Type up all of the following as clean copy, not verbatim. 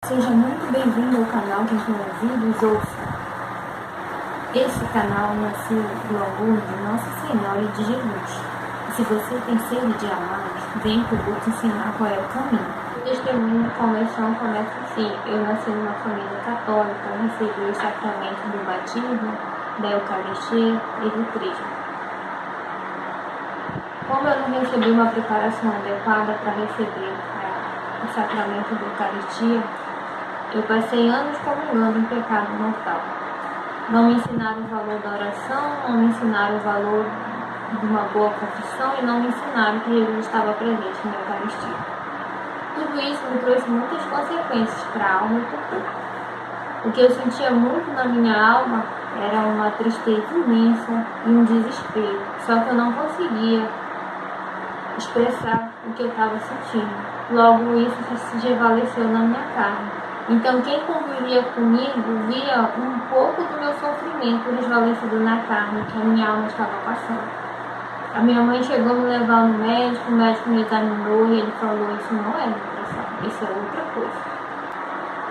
Seja muito bem-vindo ao canal Quem Tem Ouvidos Ouça. Esse canal nasceu do amor de Nossa Senhora e de Jesus. E se você tem sede de amar, vem que eu vou te ensinar qual é o caminho. O testemunho da conversão começa assim: eu nasci numa família católica, recebi o sacramento do batismo, da Eucaristia e do Crisma. Como eu não recebi uma preparação adequada para receber o sacramento da Eucaristia, eu passei anos comungando em pecado mortal. Não me ensinaram o valor da oração, não me ensinaram o valor de uma boa confissão e não me ensinaram que Jesus estava presente na Eucaristia. Tudo isso me trouxe muitas consequências para a alma e para o corpo. O que eu sentia muito na minha alma era uma tristeza imensa e um desespero, só que eu não conseguia expressar o que eu estava sentindo. Logo, isso se revaleceu na minha carne. Então, quem convivia comigo via um pouco do meu sofrimento desvalecido na carne que a minha alma estava passando. A minha mãe chegou a me levar no médico, o médico me examinou e ele falou: isso não é depressão, isso é outra coisa.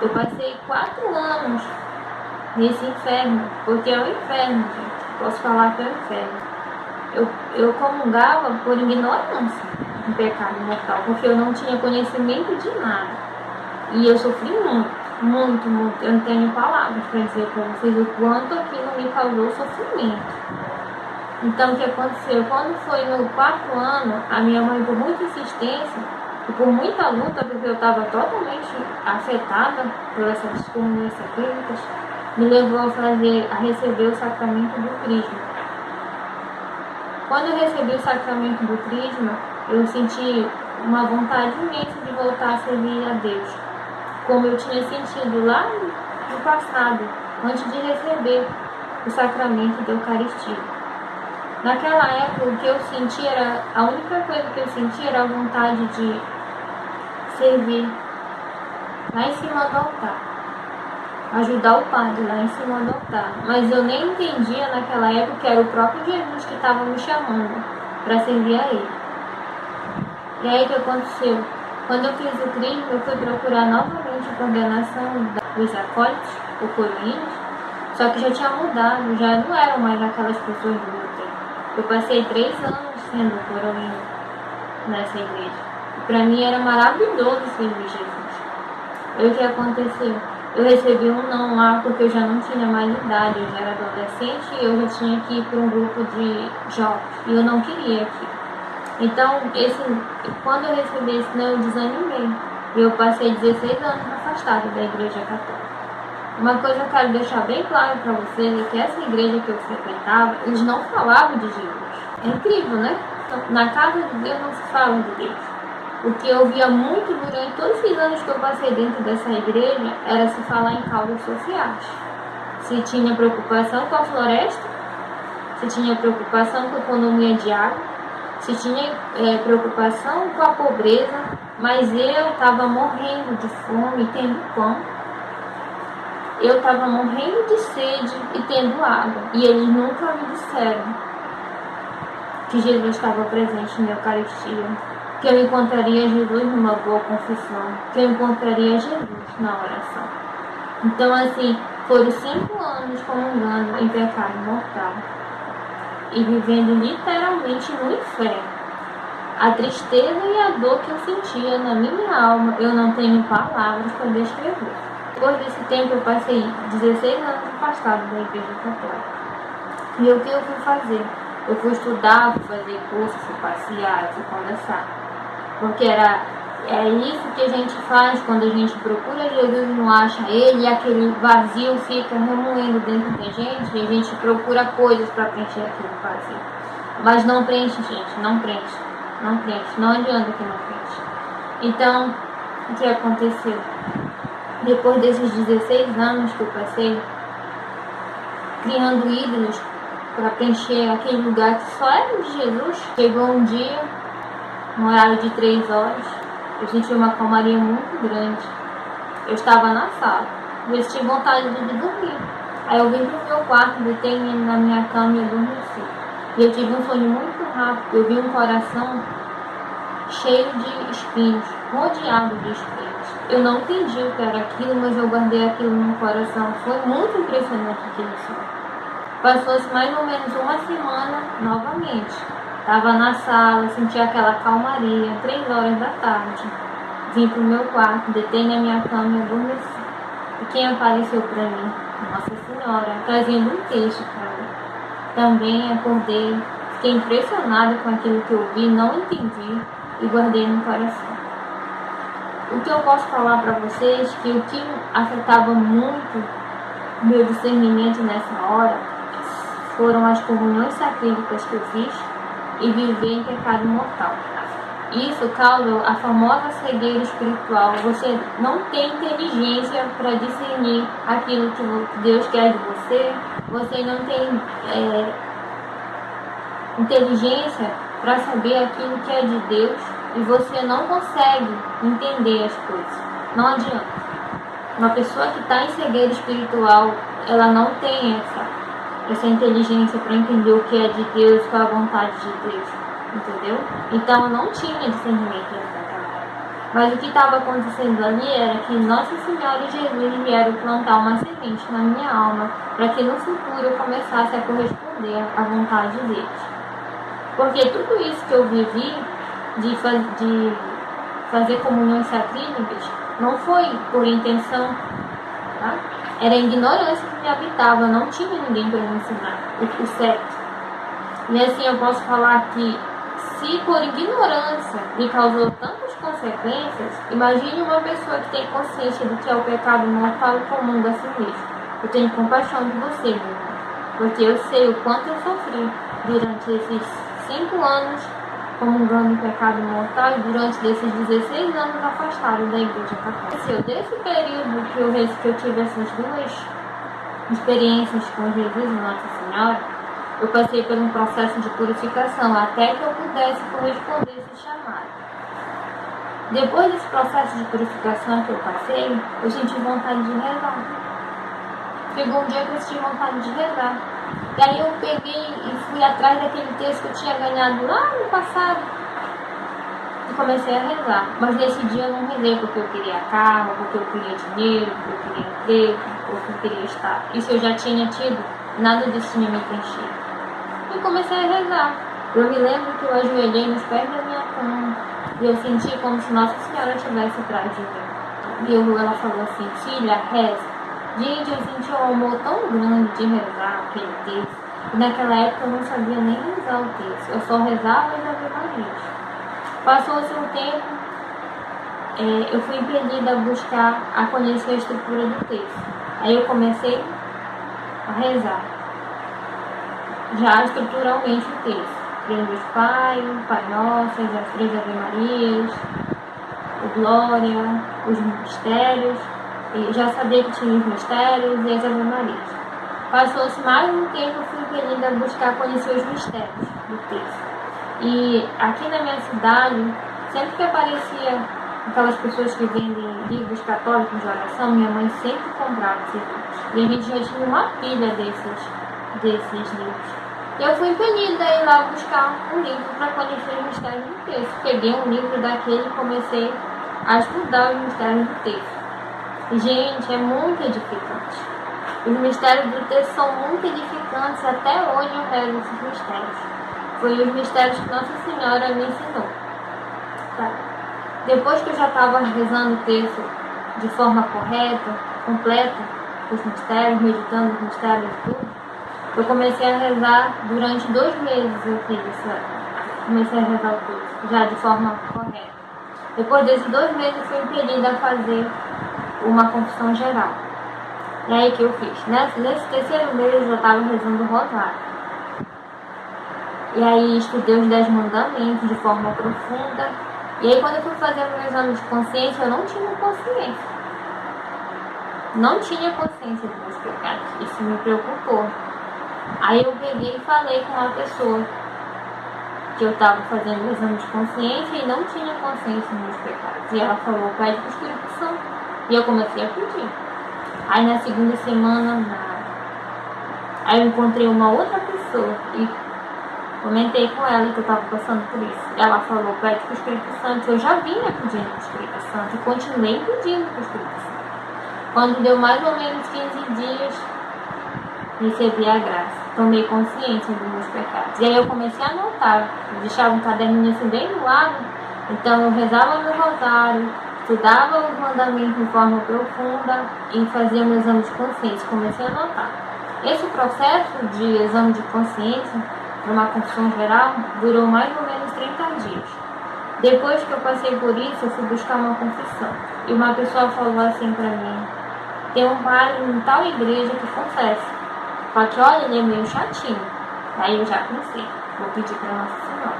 Eu passei 4 anos nesse inferno, porque é o inferno, gente. Posso falar que é o inferno. Eu comungava por ignorância do pecado mortal, porque eu não tinha conhecimento de nada. E eu sofri muito. Eu não tenho palavras para dizer para vocês o quanto aquilo me causou sofrimento. Então, o que aconteceu? Quando foi no 4º ano, a minha mãe, por muita insistência e por muita luta, porque eu estava totalmente afetada por essas experiências clínicas, me levou a receber o sacramento do Crisma. Quando eu recebi o sacramento do Crisma, eu senti uma vontade imensa de voltar a servir a Deus, como eu tinha sentido lá no passado, antes de receber o sacramento da Eucaristia. Naquela época, o que eu sentia era, a única coisa que eu sentia era a vontade de servir lá em cima do altar, ajudar o padre lá em cima do altar. Mas eu nem entendia naquela época que era o próprio Jesus que estava me chamando para servir a ele. E aí o que aconteceu? Quando eu fiz o Crisma, eu fui procurar novamente a coordenação dos acólitos, ou coroinhas, só que já tinha mudado, já não eram mais aquelas pessoas do meu tempo. Eu passei 3 anos sendo coroinha nessa igreja. E para mim era maravilhoso servir Jesus. E o que aconteceu? Eu recebi um não lá porque eu já não tinha mais idade, eu já era adolescente e eu já tinha que ir para um grupo de jovens. E eu não queria aquilo. Então, quando eu recebi esse não, eu desanimei. E eu passei 16 anos afastada da igreja católica. Uma coisa eu quero deixar bem claro para vocês é que essa igreja que eu frequentava, eles não falavam de Jesus. É incrível, né? Na casa de Deus não se fala de Deus. O que eu via muito durante todos esses anos que eu passei dentro dessa igreja era se falar em causas sociais. Se tinha preocupação com a floresta, se tinha preocupação com a economia de água, se tinha preocupação com a pobreza, mas eu estava morrendo de fome e tendo pão. Eu estava morrendo de sede e tendo água. E eles nunca me disseram que Jesus estava presente na Eucaristia, que eu encontraria Jesus numa boa confissão, que eu encontraria Jesus na oração. Então, assim, foram 5 anos comungando em pecado mortal e vivendo literalmente no inferno. A tristeza e a dor que eu sentia na minha alma, eu não tenho palavras para descrever. Depois desse tempo, eu passei 16 anos afastado da igreja católica. E o que eu fui fazer? Eu fui estudar, fui fazer curso, fui passear, fui conversar. Porque é isso que a gente faz quando a gente procura Jesus e não acha ele, e aquele vazio fica remoendo dentro da gente, e a gente procura coisas para preencher aquele vazio. Mas não preenche, gente, não preenche, não adianta que não preenche. Então, o que aconteceu? Depois desses 16 anos que eu passei criando ídolos para preencher aquele lugar que só era de Jesus, chegou um dia, no horário de 3 horas, eu senti uma calmaria muito grande. Eu estava na sala, eu tive vontade de dormir. Aí eu vim pro meu quarto, deitei na minha cama e adormeci. E eu tive um sonho muito rápido. Eu vi um coração cheio de espinhos, rodeado de espinhos. Eu não entendi o que era aquilo, mas eu guardei aquilo no coração. Foi muito impressionante aquele sonho. Passou-se mais ou menos uma semana novamente. Estava na sala, senti aquela calmaria, 3 horas da tarde. Vim pro meu quarto, deitei na minha cama e adormeci. E quem apareceu para mim? Nossa Senhora, trazendo um texto para mim. Também acordei, fiquei impressionada com aquilo que eu vi, não entendi e guardei no coração. O que eu posso falar para vocês, que o que afetava muito meu discernimento nessa hora foram as comunhões sacríficas que eu fiz e viver em pecado mortal. Isso causa a famosa cegueira espiritual. Você não tem inteligência para discernir aquilo que Deus quer de você. Você não tem inteligência para saber aquilo que é de Deus. E você não consegue entender as coisas. Não adianta. Uma pessoa que está em cegueira espiritual, ela não tem essa inteligência para entender o que é de Deus, qual é a vontade de Deus. Entendeu? Então eu não tinha discernimento naquela hora. Mas o que estava acontecendo ali era que Nossa Senhora e Jesus vieram plantar uma semente na minha alma para que no futuro eu começasse a corresponder à vontade deles. Porque tudo isso que eu vivi de fazer comunhões sacríficas não foi por intenção, tá? Era a ignorância que me habitava, não tinha ninguém para me ensinar o certo. E assim eu posso falar que se por ignorância lhe causou tantas consequências, imagine uma pessoa que tem consciência do que é o pecado mortal e comunga a si mesmo. Eu tenho compaixão de você, meu irmão, porque eu sei o quanto eu sofri durante esses 5 anos comungando o pecado mortal e durante desses 16 anos afastado da Igreja Católica. Desse período que eu tive essas 2 experiências com Jesus e Nossa Senhora, eu passei por um processo de purificação até que eu pudesse corresponder a esse chamado. Depois desse processo de purificação que eu passei, eu senti vontade de rezar. Chegou um dia que eu senti vontade de rezar. Daí eu peguei e fui atrás daquele texto que eu tinha ganhado lá no passado e comecei a rezar. Mas nesse dia eu não rezei porque eu queria carro, porque eu queria dinheiro, porque eu queria emprego, porque eu queria estar. Isso eu já tinha tido, nada disso tinha me preenchido. E comecei a rezar. Eu me lembro que eu ajoelhei nos pés da minha cama e eu senti como se Nossa Senhora estivesse atrás de mim. E ela falou assim: filha, reza. Gente, eu senti um amor tão grande de rezar aquele texto. E naquela época eu não sabia nem rezar o texto. Eu só rezava as Ave Marias. Passou-se um tempo, eu fui impedida a conhecer a estrutura do texto. Aí eu comecei a rezar. Já estruturalmente o texto. Creio em Deus Pai, Pai Nosso, as 3 Ave Marias, o Glória, os mistérios. E já sabia que tinha os mistérios e as Ave Marias. Passou-se mais um tempo, eu fui impedida a conhecer os mistérios do texto. E aqui na minha cidade, sempre que aparecia aquelas pessoas que vendem livros católicos de oração, minha mãe sempre comprava esses livros. E a gente já tinha uma pilha desses livros. E eu fui impedida a ir lá buscar um livro para conhecer os mistérios do texto. Peguei um livro daquele e comecei a estudar os mistérios do texto. Gente, é muito edificante. Os mistérios do texto são muito edificantes. Até hoje eu rezo esses mistérios. Foi os mistérios que Nossa Senhora me ensinou. Tá? Depois que eu já estava rezando o texto de forma correta, completa, os mistérios, meditando os mistérios e tudo, eu comecei a rezar durante 2 meses. Comecei a rezar o texto, já de forma correta. Depois desses 2 meses eu fui impedida a fazer uma confissão geral. E aí que eu fiz? Nesse 3º mês eu já estava rezando o rosário. E aí estudei os 10 mandamentos de forma profunda. E aí quando eu fui fazer o meu exame de consciência, eu não tinha consciência. Não tinha consciência dos meus pecados. Isso me preocupou. Aí eu peguei e falei com uma pessoa que eu estava fazendo o exame de consciência e não tinha consciência dos meus pecados. E ela falou: pede para o Espírito Santo. E eu comecei a pedir. Aí na segunda semana, nada. Aí eu encontrei uma outra pessoa e Comentei com ela que eu estava passando por isso. Ela falou, pede para o Espírito Santo. Eu já vinha pedindo para o Espírito Santo e continuei pedindo para o Espírito Santo. Quando deu mais ou menos 15 dias, recebi a graça. Tomei consciência dos meus pecados. E aí eu comecei a anotar. Eu deixava um caderninho assim bem do lado. Então eu rezava meu rosário, estudava os mandamentos de forma profunda e fazia meu exame de consciência. Comecei a anotar. Esse processo de exame de consciência, numa confissão geral, durou mais ou menos 30 dias. Depois que eu passei por isso, eu fui buscar uma confissão. E uma pessoa falou assim pra mim, tem um padre em tal igreja que confessa. Só que, olha, ele é meio chatinho. Aí eu já pensei, vou pedir pra Nossa Senhora.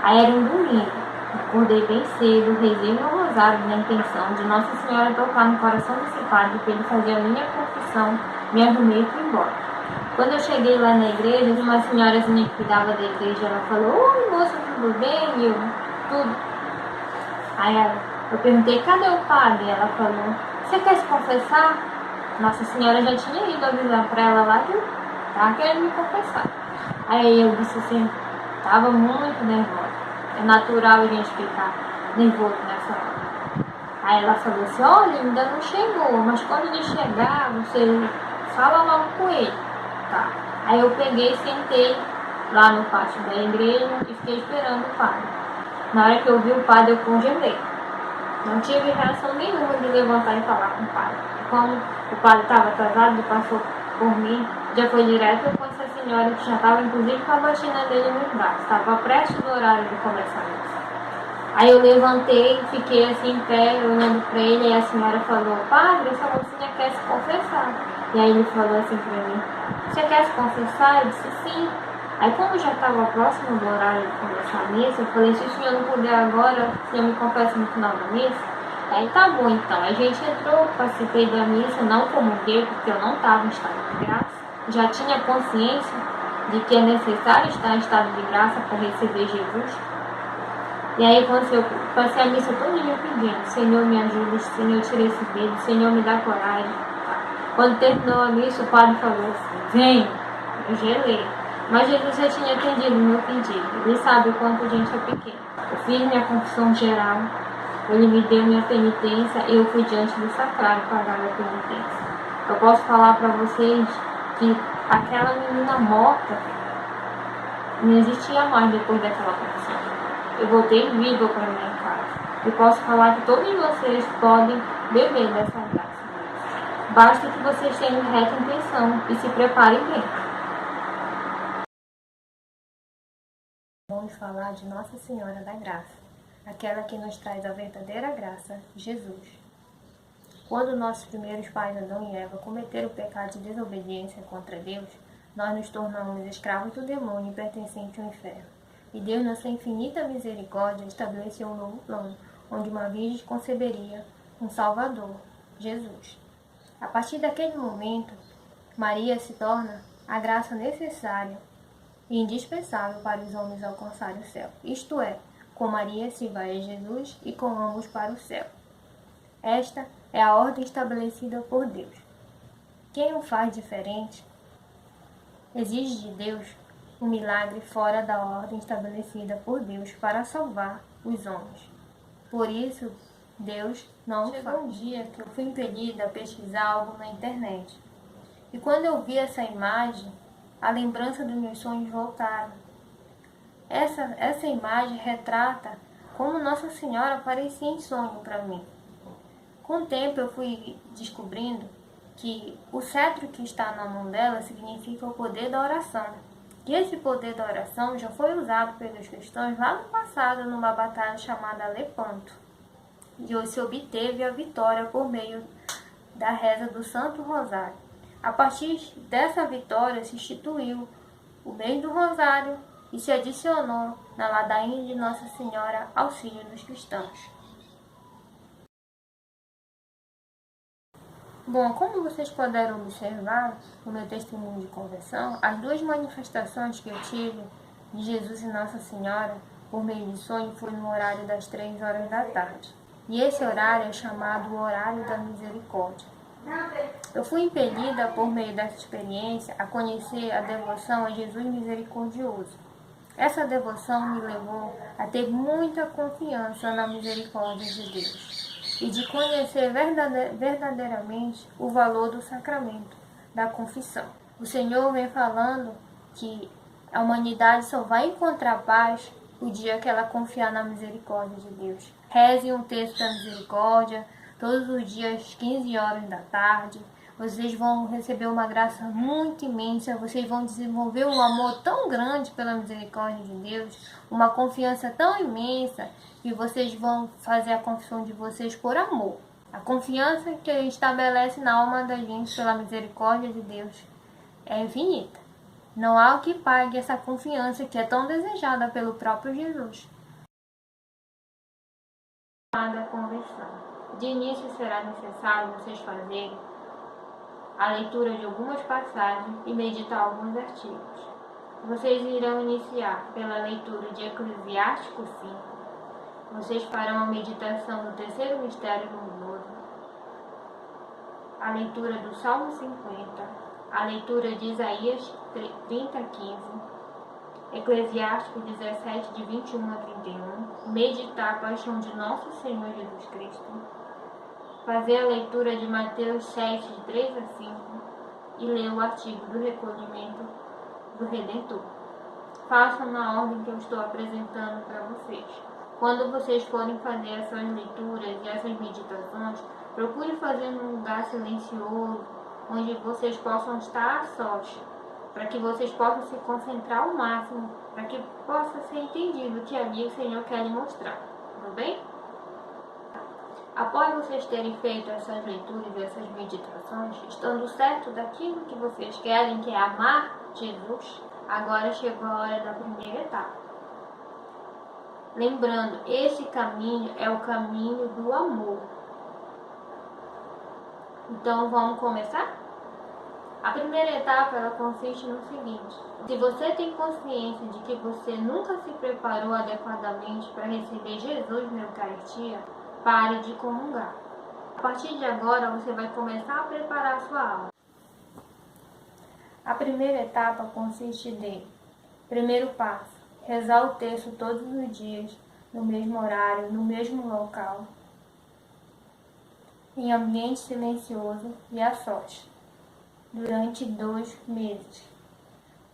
Aí era um domingo. Acordei bem cedo, rezei meu rosário na intenção de Nossa Senhora tocar no coração desse padre para ele fazer a minha confissão, me arrumei e fui embora. Quando eu cheguei lá na igreja, uma senhorazinha que cuidava da igreja, ela falou, oi moça, tudo bem? E eu, tudo. Aí eu perguntei, cadê o padre? Ela falou, você quer se confessar? Nossa Senhora já tinha ido avisar para ela lá que eu estava querendo me confessar. Aí eu disse assim, estava muito nervosa. É natural a gente ficar nervoso nessa hora. Aí ela falou assim, olha, ainda não chegou, mas quando ele chegar, você fala logo com ele. Tá. Aí eu peguei e sentei lá no pátio da igreja e fiquei esperando o padre. Na hora que eu vi o padre, eu congelei. Não tive reação nenhuma de levantar e falar com o padre. Como o padre estava atrasado, ele passou por mim, já foi direto com essa senhora que já estava inclusive com a batina dele nos braços. Estava prestes do horário de começar a missa. Aí eu levantei, fiquei assim em pé, olhando para ele, e a senhora falou, padre, essa mocinha quer se confessar. E aí ele falou assim para mim, você quer se confessar? Eu disse sim. Aí como já estava próximo do horário de começar a missa, eu falei, se o senhor não puder agora, o senhor me confessa no final da missa? Aí tá bom então, a gente entrou, participei da missa, não comunguei, porque eu não estava em estado de graça, já tinha consciência de que é necessário estar em estado de graça para receber Jesus. E aí quando eu passei a missa todinha pedindo, Senhor me ajuda, Senhor tira esse medo, Senhor me dá coragem. Quando terminou a missa, o padre falou assim, vem, eu gelei. Mas Jesus já tinha atendido o meu pedido, ele sabe o quanto a gente é pequeno. Eu fiz minha confissão geral, ele me deu minha penitência e eu fui diante do sacrário pagar a penitência. Eu posso falar para vocês que aquela menina morta não existia mais depois daquela confissão. Eu voltei viva para minha casa. E posso falar que todos vocês podem beber dessa graça. Basta que vocês tenham reta intenção e se preparem bem. Vamos falar de Nossa Senhora da Graça, aquela que nos traz a verdadeira graça, Jesus. Quando nossos primeiros pais, Adão e Eva, cometeram o pecado de desobediência contra Deus, nós nos tornamos escravos do demônio e pertencentes ao inferno. E Deus, na sua infinita misericórdia, estabeleceu um novo plano, onde uma virgem conceberia um Salvador, Jesus. A partir daquele momento, Maria se torna a graça necessária e indispensável para os homens alcançarem o céu. Isto é, com Maria se vai a Jesus e com ambos para o céu. Esta é a ordem estabelecida por Deus. Quem o faz diferente exige de Deus um milagre fora da ordem estabelecida por Deus para salvar os homens. Por isso, Deus não faz. Chegou um dia que eu fui impedida a pesquisar algo na internet. E quando eu vi essa imagem, a lembrança dos meus sonhos voltaram. Essa imagem retrata como Nossa Senhora aparecia em sonho para mim. Com o tempo eu fui descobrindo que o cetro que está na mão dela significa o poder da oração. E esse poder da oração já foi usado pelos cristãos lá no passado numa batalha chamada Lepanto. E hoje se obteve a vitória por meio da reza do Santo Rosário. A partir dessa vitória se instituiu o mês do Rosário e se adicionou na ladainha de Nossa Senhora auxílio dos cristãos. Bom, como vocês puderam observar no meu testemunho de conversão, as duas manifestações que eu tive de Jesus e Nossa Senhora por meio de sonho foi no horário das 3 horas da tarde. E esse horário é chamado o horário da misericórdia. Eu fui impelida por meio dessa experiência a conhecer a devoção a Jesus misericordioso. Essa devoção me levou a ter muita confiança na misericórdia de Deus e de conhecer verdadeiramente o valor do sacramento da confissão. O Senhor vem falando que a humanidade só vai encontrar paz o dia que ela confiar na misericórdia de Deus. Reze um texto da misericórdia todos os dias, 15 horas da tarde. Vocês vão receber uma graça muito imensa, vocês vão desenvolver um amor tão grande pela misericórdia de Deus, uma confiança tão imensa, que vocês vão fazer a confissão de vocês por amor. A confiança que a gente estabelece na alma da gente pela misericórdia de Deus é infinita. Não há o que pague essa confiança que é tão desejada pelo próprio Jesus. A conversão. De início será necessário vocês fazerem a leitura de algumas passagens e meditar alguns artigos. Vocês irão iniciar pela leitura de Eclesiástico 5. Vocês farão a meditação do terceiro mistério luminoso, a leitura do Salmo 50, a leitura de Isaías 30:15, Eclesiástico 17, de 21 a 31, meditar a paixão de nosso Senhor Jesus Cristo, fazer a leitura de Mateus 7, de 3 a 5 e ler o artigo do recolhimento do Redentor. Façam na ordem que eu estou apresentando para vocês. Quando vocês forem fazer essas leituras e essas meditações, procure fazer num lugar silencioso, onde vocês possam estar a sós, para que vocês possam se concentrar ao máximo, para que possa ser entendido o que ali o Senhor quer lhe mostrar. Tudo bem? Após vocês terem feito essas leituras e essas meditações, estando certo daquilo que vocês querem, que é amar Jesus, agora chegou a hora da primeira etapa. Lembrando, esse caminho é o caminho do amor. Então vamos começar? A primeira etapa ela consiste no seguinte: se você tem consciência de que você nunca se preparou adequadamente para receber Jesus na Eucaristia, pare de comungar. A partir de agora você vai começar a preparar a sua alma. A primeira etapa consiste de: primeiro passo, rezar o terço todos os dias, no mesmo horário, no mesmo local, em ambiente silencioso e a sós, durante 2 meses.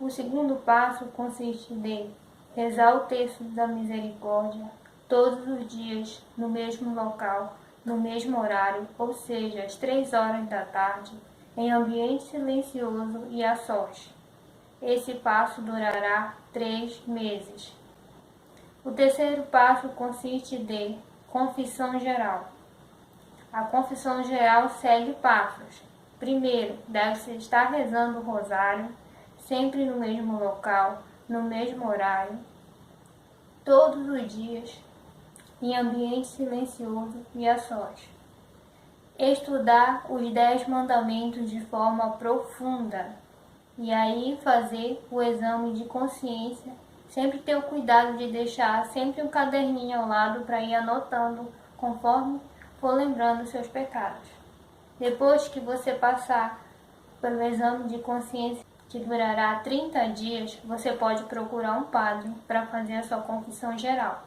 O segundo passo consiste de rezar o terço da misericórdia todos os dias, no mesmo local, no mesmo horário, ou seja, às 3 horas da tarde, em ambiente silencioso e a sós. Esse passo durará 3 meses. O terceiro passo consiste de confissão geral. A confissão geral segue passos. Primeiro, deve-se estar rezando o rosário, sempre no mesmo local, no mesmo horário, todos os dias, em ambiente silencioso e a sós. Estudar os 10 mandamentos de forma profunda e aí fazer o exame de consciência. Sempre ter o cuidado de deixar sempre um caderninho ao lado para ir anotando conforme for lembrando seus pecados. Depois que você passar pelo exame de consciência, que durará 30 dias, você pode procurar um padre para fazer a sua confissão geral.